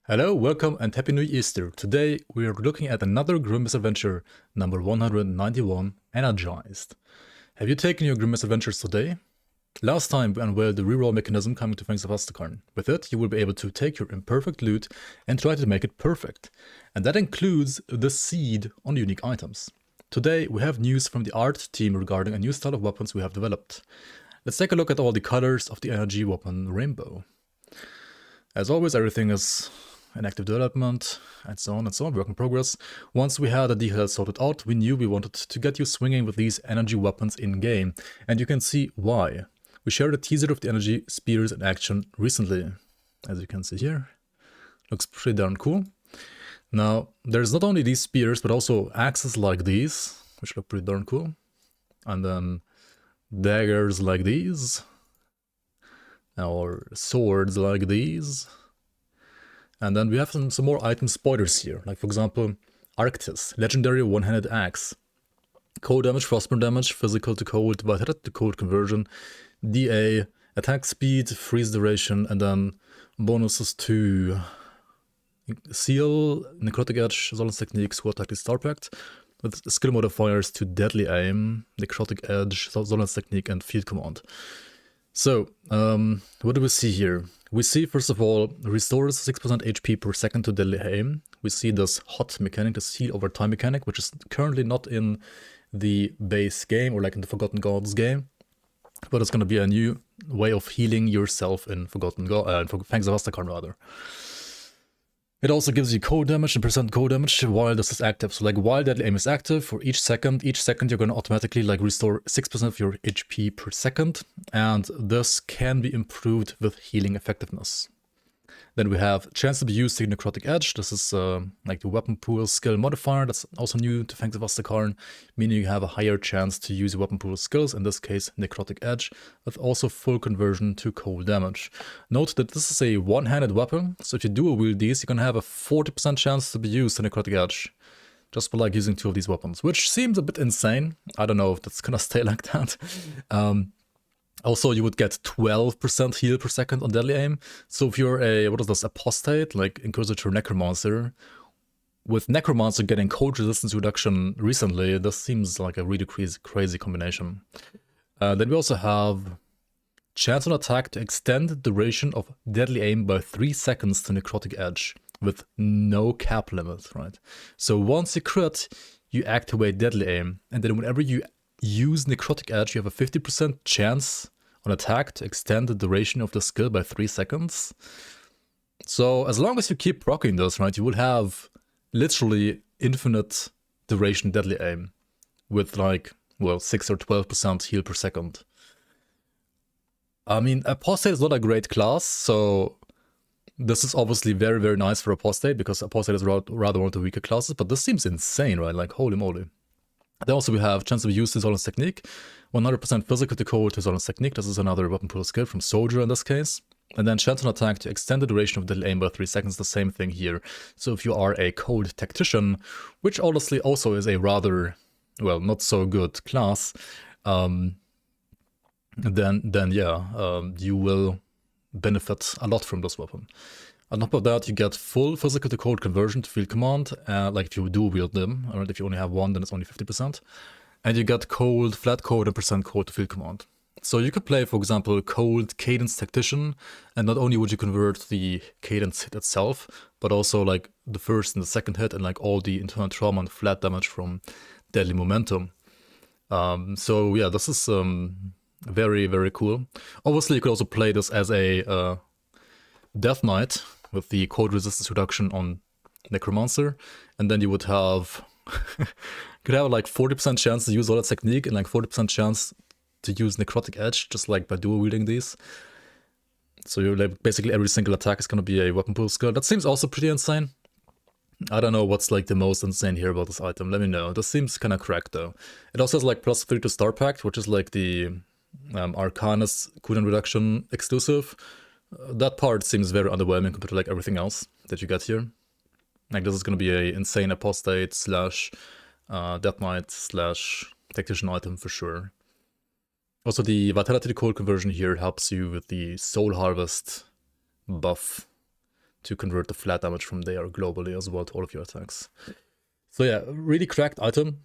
Hello, welcome and happy new Easter. Today we are looking at another Grim Misadventure, number 191, Energized. Have you taken your Grim Misadventures today? Last time we unveiled the reroll mechanism coming to fangsofasterkarn. With it, you will be able to take your imperfect loot and try to make it perfect. And that includes the seed on unique items. Today we have news from the art team regarding a new style of weapons we have developed. Let's take a look at all the colors of the energy weapon rainbow. As always, everything is in active development, and so on, work in progress. Once we had the details sorted out, we knew we wanted to get you swinging with these energy weapons in-game, and you can see why. We shared a teaser of the energy spears in action recently, as you can see here. Looks pretty darn cool. Now, there's not only these spears, but also axes like these, which look pretty darn cool. And then daggers like these, or swords like these. And then we have some more item spoilers here, like for example, Arctis, legendary one-handed axe. Cold damage, frostburn damage, physical to cold, vitality to cold conversion, DA, attack speed, freeze duration, and then bonuses to seal, necrotic edge, Zolan's technique, sword tactic, star pact, with skill modifiers to deadly aim, necrotic edge, Zolan's technique, and field command. So, what do we see here? We see, first of all, restores 6% HP per second to deadly aim. We see this hot mechanic, this heal over time mechanic, which is currently not in the base game, or like in the Forgotten Gods game. But it's going to be a new way of healing yourself in fangsofasterkarn rather. It also gives you cold damage and percent cold damage while this is active. So like while deadly aim is active, for each second you're going to automatically like restore 6% of your HP per second. And this can be improved with healing effectiveness. Then we have chance to be used to necrotic edge. This is like the weapon pool skill modifier. That's also new to fangsofasterkarn, meaning you have a higher chance to use weapon pool skills, in this case necrotic edge, with also full conversion to cold damage. Note that this is a one-handed weapon, so if you dual wield these, you can have a 40% chance to be used to necrotic edge, just by like using two of these weapons, which seems a bit insane. I don't know if that's gonna stay like that. Also, you would get 12% heal per second on deadly aim. So if you're a, apostate, like Inquisitor Necromancer, with Necromancer getting cold resistance reduction recently, this seems like a really crazy combination. Then we also have chance on attack to extend the duration of deadly aim by 3 seconds to necrotic edge, with no cap limit, right? So once you crit, you activate deadly aim, and then whenever you use necrotic edge, you have a 50% chance on attack to extend the duration of the skill by 3 seconds. So as long as you keep proccing this, right, you will have literally infinite duration deadly aim with like, well, 6 or 12% heal per second. I mean, apostate is not a great class, so this is obviously very, very nice for apostate, because apostate is rather one of the weaker classes, but this seems insane, right? Like, holy moly. Then also we have chance to use his Zolan's technique, 100% physical to cold his Zolan's technique. This is another weapon pool skill from Soldier in this case. And then chance on attack to extend the duration of deadly aim by 3 seconds, the same thing here. So if you are a cold tactician, which honestly also is a rather, well, not so good class, then yeah, you will benefit a lot from this weapon. On top of that, you get full physical to cold conversion to field command, like if you do wield them, or if you only have one, then it's only 50%. And you get cold, flat cold, and percent cold to field command. So you could play, for example, cold cadence tactician, and not only would you convert the cadence hit itself, but also like the first and the second hit, and like all the internal trauma and flat damage from deadly momentum. So yeah, this is very, very cool. Obviously, you could also play this as a Death Knight with the cold resistance reduction on Necromancer, and then you would have could have like 40% chance to use all that technique and like 40% chance to use necrotic edge, just like by dual wielding these. So you're like basically every single attack is gonna be a weapon pool skill. That seems also pretty insane. I don't know what's like the most insane here about this item. Let me know. This seems kind of cracked though. It also has like +3 to Star Pact, which is like the Arcanus cooldown reduction exclusive. That part seems very underwhelming compared to like everything else that you get here. Like this is gonna be a insane apostate slash Death Knight slash tactician item for sure. Also the vitality to cold conversion here helps you with the soul harvest buff to convert the flat damage from there globally as well to all of your attacks. So yeah, really cracked item,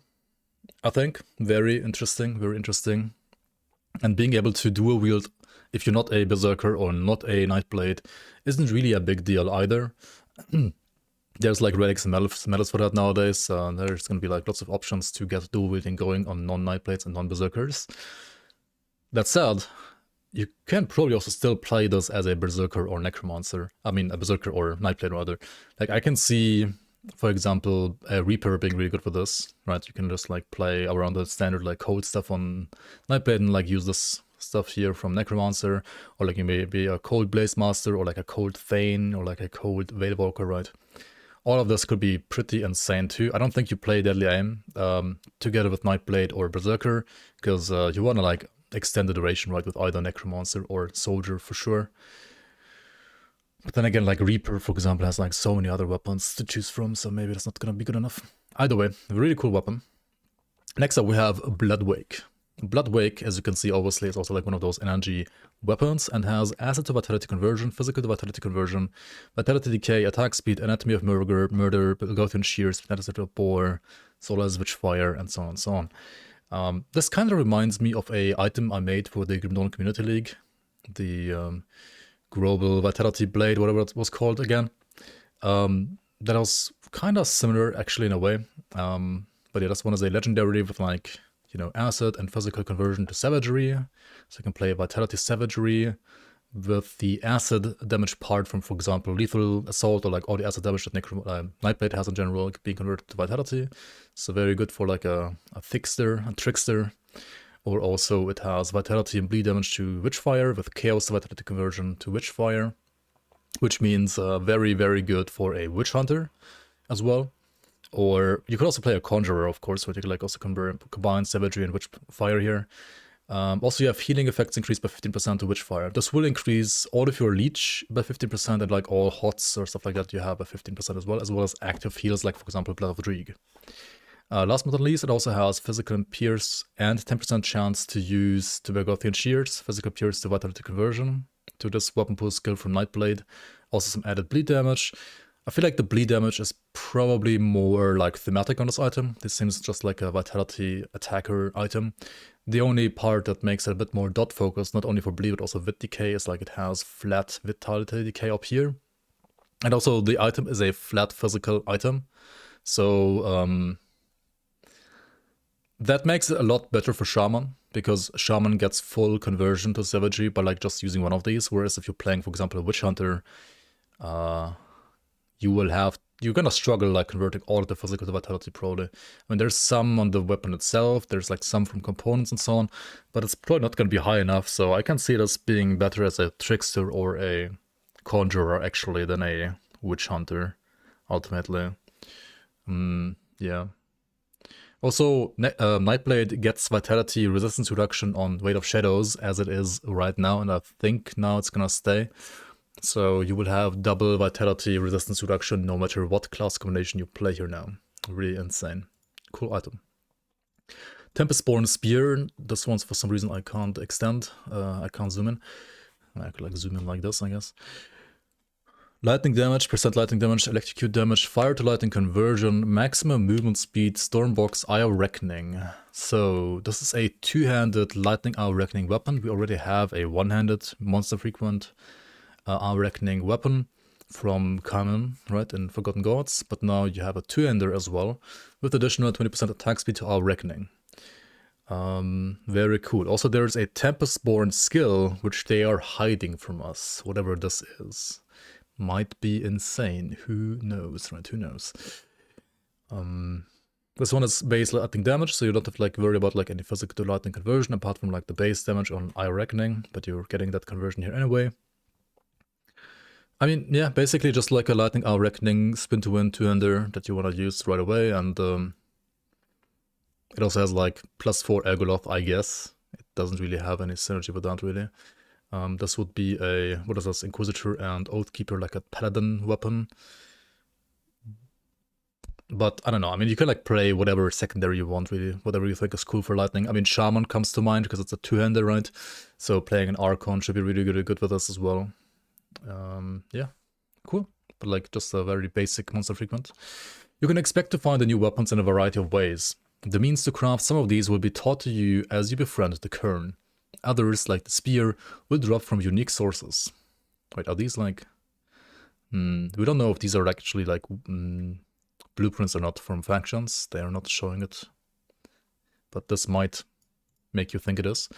I think. Very interesting, very interesting. And being able to dual wield, if you're not a Berserker or not a Nightblade, isn't really a big deal either. There's like relics and medals for that nowadays. There's gonna be like lots of options to get dual wielding going on non-Nightblades and non-Berserkers. That said, you can probably also still play this as a Berserker or Necromancer. I mean, a Berserker or Nightblade rather. Like I can see, for example, a Reaper being really good for this, right? You can just like play around the standard like cold stuff on Nightblade and like use this stuff here from Necromancer, or like you may be a cold Blaze Master, or like a cold Thane, or like a cold Veilwalker, right? All of this could be pretty insane too. I don't think you play Deadly Aim together with Nightblade or Berserker, because you want to like extend the duration, right, with either Necromancer or Soldier for sure. But then again, like Reaper, for example, has like so many other weapons to choose from, so maybe that's not gonna be good enough. Either way, a really cool weapon. Next up we have Bloodwake. Bloodwake, as you can see, obviously is also like one of those energy weapons and has acid to vitality conversion, physical to vitality conversion, vitality decay, attack speed, anatomy of murder, Gothian shears, medicine of bore, solar witchfire, and so on and so on. This kind of reminds me of a item I made for the Grim Dawn Community League, the Global Vitality Blade, whatever it was called again. That was kind of similar actually in a way. But yeah, this one is a legendary with like, you know, acid and physical conversion to savagery. So you can play Vitality Savagery with the acid damage part from, for example, Lethal Assault, or like all the acid damage that Nightblade has in general being converted to Vitality. So very good for like a Thickster, a Trickster. Or also it has Vitality and bleed damage to Witchfire with Chaos Vitality conversion to Witchfire, which means very, very good for a Witch Hunter as well. Or you could also play a Conjurer, of course, where you could like also combine Savagery and Witchfire here. Also, you have healing effects increased by 15% to Witchfire. This will increase all of your leech by 15%, and like all hots or stuff like that you have by 15% as well as active heals, like for example Blood of Drieg. Last but not least, it also has Physical and Pierce and 10% chance to use Gothian Shears, Physical Pierce to Vitality Conversion to this weapon pool skill from Nightblade. Also some added bleed damage. I feel like the bleed damage is probably more like thematic on this item. This seems just like a Vitality attacker item. The only part that makes it a bit more dot focused, not only for bleed but also Vit decay, is like it has flat Vitality decay up here. And also the item is a flat physical item. So that makes it a lot better for Shaman, because Shaman gets full conversion to Savagery by like just using one of these, whereas if you're playing, for example, a Witch Hunter, you're gonna struggle like converting all of the physical to vitality probably. I mean, there's some on the weapon itself, there's like some from components and so on, but it's probably not gonna be high enough, so I can see it as being better as a Trickster or a Conjurer actually than a Witch Hunter, ultimately. Yeah. Also, Nightblade gets vitality resistance reduction on Weight of Shadows as it is right now, and I think now it's gonna stay. So you will have double vitality resistance reduction no matter what class combination you play here now. Really insane. Cool item. Tempestborn Spear. This one's for some reason I can't extend. I can't zoom in. I could like zoom in like this, I guess. Lightning damage, percent lightning damage, electrocute damage, fire to lightning conversion, maximum movement speed, Stormbox, Eye of Reckoning. So this is a two-handed lightning Eye of Reckoning weapon. We already have a one-handed monster frequent Eye of Reckoning weapon from Kamen, right, in Forgotten Gods, but now you have a two-hander as well, with additional 20% attack speed to Eye of Reckoning. Very cool. Also, there's a Tempestborn skill, which they are hiding from us, whatever this is. Might be insane. Who knows, right? Who knows? This one is base lightning damage, so you don't have to like worry about like any physical to lightning conversion apart from like the base damage on Eye of Reckoning, but you're getting that conversion here anyway. I mean, yeah, basically just like a lightning Eye of Reckoning spin to win two-hander that you want to use right away, and it also has like +4 Ergoloth, I guess. It doesn't really have any synergy with that, really. This would be a, what is this, Inquisitor and Oathkeeper, like a Paladin weapon. But I don't know, I mean, you can like play whatever secondary you want, really, whatever you think is cool for lightning. I mean, Shaman comes to mind because it's a two-hander, right? So playing an Archon should be really, really good with this as well. Yeah, cool. but like just a very basic monster frequent. You can expect to find the new weapons in a variety of ways. The means to craft some of these will be taught to you as you befriend the Kern. Others, like the spear, will drop from unique sources. Wait, are these like... we don't know if these are actually like blueprints or not from factions. They are not showing it. But this might make you think it is.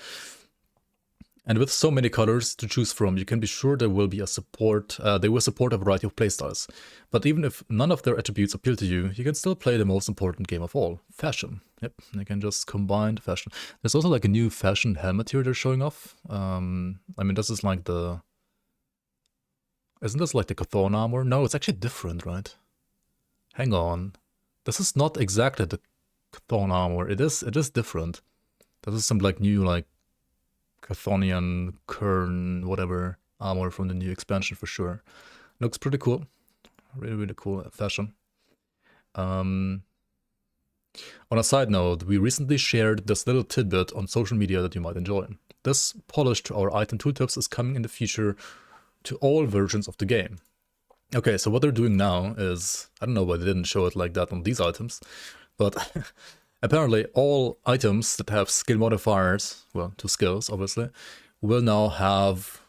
And with so many colors to choose from, you can be sure there will be a support. They will support a variety of playstyles. But even if none of their attributes appeal to you, you can still play the most important game of all, fashion. Yep, you can just combine fashion. There's also like a new fashion helmet here they're showing off. I mean, this is like the... Isn't this like the Chthon armor? No, it's actually different, right? Hang on. This is not exactly the Chthon armor. It is different. This is some like new like Chthonian, Kern, whatever armor from the new expansion for sure. Looks pretty cool. Really, really cool fashion. On a side note, we recently shared this little tidbit on social media that you might enjoy. This polish to our item tooltips is coming in the future to all versions of the game. Okay, so what they're doing now is, I don't know why they didn't show it like that on these items, but apparently all items that have skill modifiers, well, to skills obviously, will now have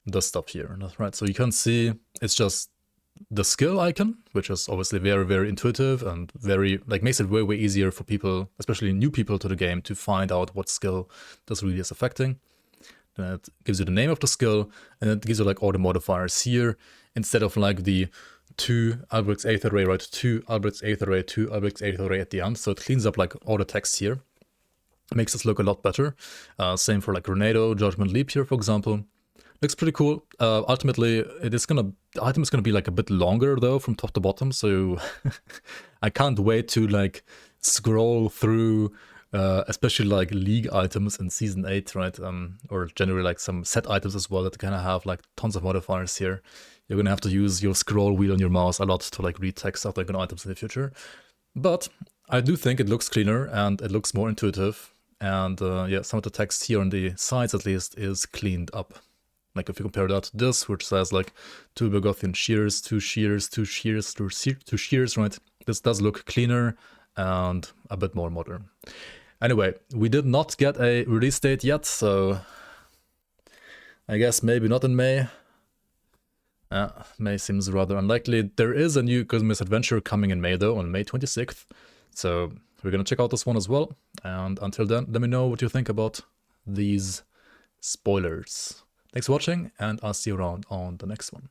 this stuff here, right? So you can see it's just the skill icon, which is obviously very, very intuitive and very, like, makes it way, way easier for people, especially new people to the game, to find out what skill this really is affecting. Then it gives you the name of the skill, and it gives you like all the modifiers here, instead of like the 2 Albrecht's 8th array, right? 2 Albrecht's 8th array, 2 Albrecht's 8th array at the end. So it cleans up like all the text here. Makes this look a lot better. Same for like Grenado, Judgment Leap here, for example. Looks pretty cool. Ultimately, the item is gonna be like a bit longer though, from top to bottom. So I can't wait to like scroll through, especially like league items in season 8, right? Or generally like some set items as well that kind of have like tons of modifiers here. You're gonna have to use your scroll wheel on your mouse a lot to like read text out like on items in the future. But I do think it looks cleaner and it looks more intuitive. And yeah, some of the text here on the sides at least is cleaned up. Like if you compare that to this, which says like 2 Bergothian shears, 2 shears, 2 shears, 2 shears, right? This does look cleaner and a bit more modern. Anyway, we did not get a release date yet, so I guess maybe not in May. May seems rather unlikely. There is a new Misadventure coming in May though, on May 26th. So we're gonna check out this one as well. And until then, let me know what you think about these spoilers. Thanks for watching, and I'll see you around on the next one.